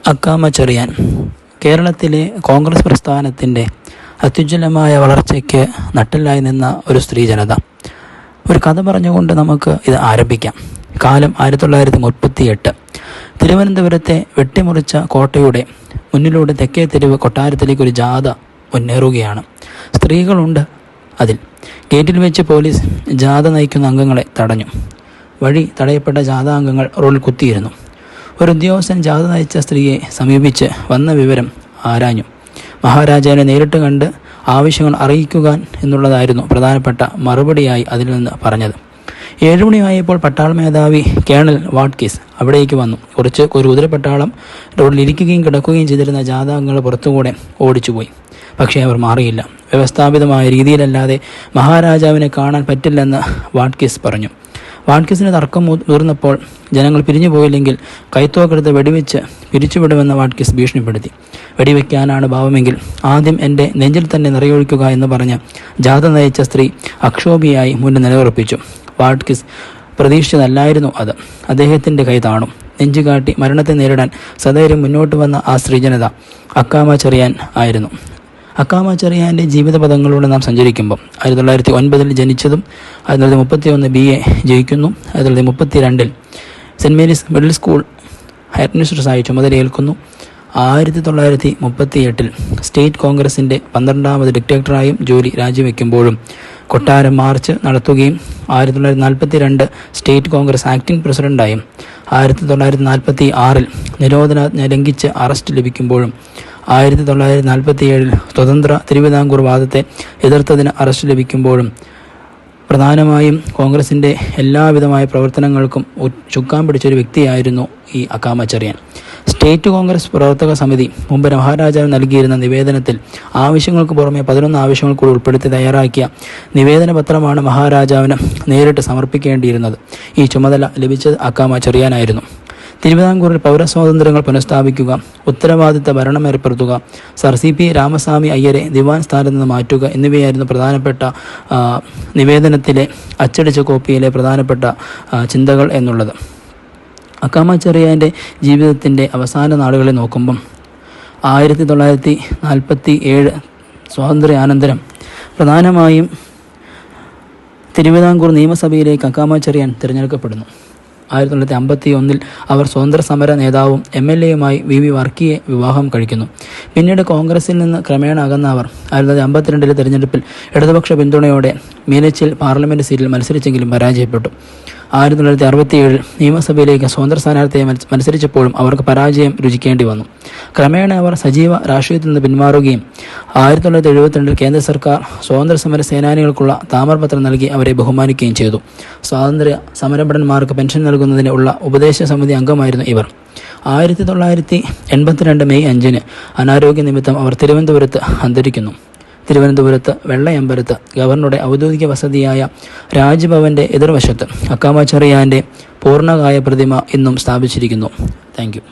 അക്കാമ ചെറിയാൻ കേരളത്തിലെ കോൺഗ്രസ് പ്രസ്ഥാനത്തിൻ്റെ അത്യുജ്വലമായ വളർച്ചയ്ക്ക് നട്ടെല്ലായി നിന്ന ഒരു സ്ത്രീ ജനത. ഒരു കഥ പറഞ്ഞുകൊണ്ട് നമുക്ക് ഇത് ആരംഭിക്കാം. കാലം 1938. തിരുവനന്തപുരത്തെ വെട്ടിമുറിച്ച കോട്ടയുടെ മുന്നിലൂടെ തെക്കേ തെരുവ് കൊട്ടാരത്തിലേക്ക് ഒരു ജാഥ മുന്നേറുകയാണ്. സ്ത്രീകളുണ്ട് അതിൽ. ഗേറ്റിൽ വെച്ച് പോലീസ് ജാഥ നയിക്കുന്ന അംഗങ്ങളെ തടഞ്ഞു. വഴി തടയപ്പെട്ട ജാഥാംഗങ്ങൾ റോഡിൽ കുത്തിയിരുന്നു. ഒരു ഉദ്യോഗസ്ഥൻ ജാഥ നയിച്ച സ്ത്രീയെ സമീപിച്ച് വന്ന വിവരം ആരാഞ്ഞു. മഹാരാജാവിനെ നേരിട്ട് കണ്ട് ആവശ്യങ്ങൾ അറിയിക്കുക എന്നുള്ളതായിരുന്നു പ്രധാനപ്പെട്ട മറുപടിയായി അതിൽ നിന്ന് പറഞ്ഞത്. 7 മണിയായപ്പോൾ പട്ടാള മേധാവി കേണൽ വാട്കിസ് അവിടേക്ക് വന്നു. കുറച്ച് ഒരു കുതിരപ്പട്ടാളം റോഡിൽ ഇരിക്കുകയും കിടക്കുകയും ചെയ്തിരുന്ന ജാഥാംഗങ്ങൾ പുറത്തുകൂടെ ഓടിച്ചുപോയി. പക്ഷേ അവർ മാറിയില്ല. വ്യവസ്ഥാപിതമായ രീതിയിലല്ലാതെ മഹാരാജാവിനെ കാണാൻ പറ്റില്ലെന്ന് വാട്കിസ് പറഞ്ഞു. വാട്കിസിന് തർക്കം മുതിർന്നപ്പോൾ ജനങ്ങൾ പിരിഞ്ഞു പോയില്ലെങ്കിൽ കൈത്തോക്കെടുത്ത് വെടിവെച്ച് പിരിച്ചുവിടുമെന്ന് വാട്കിസ് ഭീഷണിപ്പെടുത്തി. വെടിവെക്കാനാണ് ഭാവമെങ്കിൽ ആദ്യം എൻ്റെ നെഞ്ചിൽ തന്നെ നിറയൊഴിക്കുക എന്ന് പറഞ്ഞ് ജാഥ നയിച്ച സ്ത്രീ അക്ഷോഭിയായി മുന്നിൽ നിലയുറപ്പിച്ചു. വാട്കിസ് പ്രതീക്ഷിച്ചതല്ലായിരുന്നു അത്. അദ്ദേഹത്തിൻ്റെ കൈ താണു. നെഞ്ചുകാട്ടി മരണത്തെ നേരിടാൻ സധൈര്യം മുന്നോട്ട് വന്ന ആ സ്ത്രീജനത അക്കാമ ചെറിയാൻ ആയിരുന്നു. അക്കാമ ചെറിയാൻ്റെ ജീവിതപഥങ്ങളിലൂടെ നാം സഞ്ചരിക്കുമ്പോൾ 1909 ജനിച്ചതും 1931 BA ജയിക്കുന്നു. 1932 Saint Mary's middle school head മിസ്ട്രസ്സായി ചുമതലയേൽക്കുന്നു. 1938 സ്റ്റേറ്റ് കോൺഗ്രസിൻ്റെ 12ാമത് ഡിക്റ്റേറ്ററായും ജോലി രാജിവെക്കുമ്പോഴും കൊട്ടാരം മാർച്ച് നടത്തുകയും 1942 സ്റ്റേറ്റ് കോൺഗ്രസ് ആക്ടിംഗ് പ്രസിഡൻ്റായും 1946 നിരോധനാജ്ഞ ലംഘിച്ച് അറസ്റ്റ് ലഭിക്കുമ്പോഴും 1947 സ്വതന്ത്ര തിരുവിതാംകൂർ വാദത്തെ എതിർത്തതിന് അറസ്റ്റ് ലഭിക്കുമ്പോഴും പ്രധാനമായും കോൺഗ്രസിൻ്റെ എല്ലാവിധമായ പ്രവർത്തനങ്ങൾക്കും ചുക്കാൻ പിടിച്ചൊരു വ്യക്തിയായിരുന്നു ഈ അക്കാമ ചെറിയാൻ. സ്റ്റേറ്റ് കോൺഗ്രസ് പ്രവർത്തക സമിതി മുമ്പ് മഹാരാജാവ് നൽകിയിരുന്ന നിവേദനത്തിൽ ആവശ്യങ്ങൾക്ക് പുറമെ 11 ആവശ്യങ്ങൾ കൂടി ഉൾപ്പെടുത്തി തയ്യാറാക്കിയ നിവേദന പത്രമാണ് മഹാരാജാവിന് നേരിട്ട് സമർപ്പിക്കേണ്ടിയിരുന്നത്. ഈ ചുമതല ലഭിച്ചത് അക്കാമ ചെറിയാനായിരുന്നു. തിരുവിതാംകൂറിൽ പൗരസ്വാതന്ത്ര്യങ്ങൾ പുനഃസ്ഥാപിക്കുക, ഉത്തരവാദിത്ത ഭരണം ഏർപ്പെടുത്തുക, സർ CP രാമസ്വാമി അയ്യരെ ദിവാൻ സ്ഥാനത്ത് നിന്ന് മാറ്റുക എന്നിവയായിരുന്നു പ്രധാനപ്പെട്ട നിവേദനത്തിലെ അച്ചടിച്ച കോപ്പിയിലെ പ്രധാനപ്പെട്ട ചിന്തകൾ എന്നുള്ളത്. അക്കാമ ചെറിയാൻ്റെ ജീവിതത്തിൻ്റെ അവസാന നാളുകളിൽ നോക്കുമ്പം 1947 സ്വാതന്ത്ര്യാനന്തരം പ്രധാനമായും തിരുവിതാംകൂർ നിയമസഭയിലേക്ക് അക്കാമ ചെറിയാൻ തിരഞ്ഞെടുക്കപ്പെടുന്നു. 1951 അവർ സ്വതന്ത്ര സമര നേതാവും MLAയുമായി VV വർക്കിയെ വിവാഹം കഴിക്കുന്നു. പിന്നീട് കോൺഗ്രസിൽ നിന്ന് ക്രമേണ അകന്ന അവർ 1952 തെരഞ്ഞെടുപ്പിൽ ഇടതുപക്ഷ പിന്തുണയോടെ മീനച്ചിൽ പാർലമെൻറ്റ് സീറ്റിൽ മത്സരിച്ചെങ്കിലും പരാജയപ്പെട്ടു. 1967 നിയമസഭയിലേക്ക് സ്വതന്ത്ര സ്ഥാനാർത്ഥിയെ മത്സരിച്ചപ്പോഴും അവർക്ക് പരാജയം രുചിക്കേണ്ടി വന്നു. ക്രമേണ അവർ സജീവ രാഷ്ട്രീയത്തിൽ നിന്ന് പിന്മാറുകയും 1972 കേന്ദ്ര സർക്കാർ സ്വാതന്ത്ര്യ സമര സേനാനികൾക്കുള്ള താമരപത്രം നൽകി അവരെ ബഹുമാനിക്കുകയും ചെയ്തു. സ്വാതന്ത്ര്യ സമരഭടന്മാർക്ക് പെൻഷൻ നൽകുന്നതിന് ഉള്ള ഉപദേശ സമിതി അംഗമായിരുന്നു ഇവർ. 1982 മെയ് 5 അനാരോഗ്യ നിമിത്തം അവർ തിരുവനന്തപുരത്ത് അന്തരിക്കുന്നു. തിരുവനന്തപുരത്ത് വെള്ളയമ്പലത്ത് ഗവർണറുടെ ഔദ്യോഗിക വസതിയായ രാജ്ഭവൻ്റെ എതിർവശത്ത് അക്കാമ ചെറിയാൻ്റെ പൂർണ്ണകായ പ്രതിമ ഇന്നും സ്ഥാപിച്ചിരിക്കുന്നു. Thank you.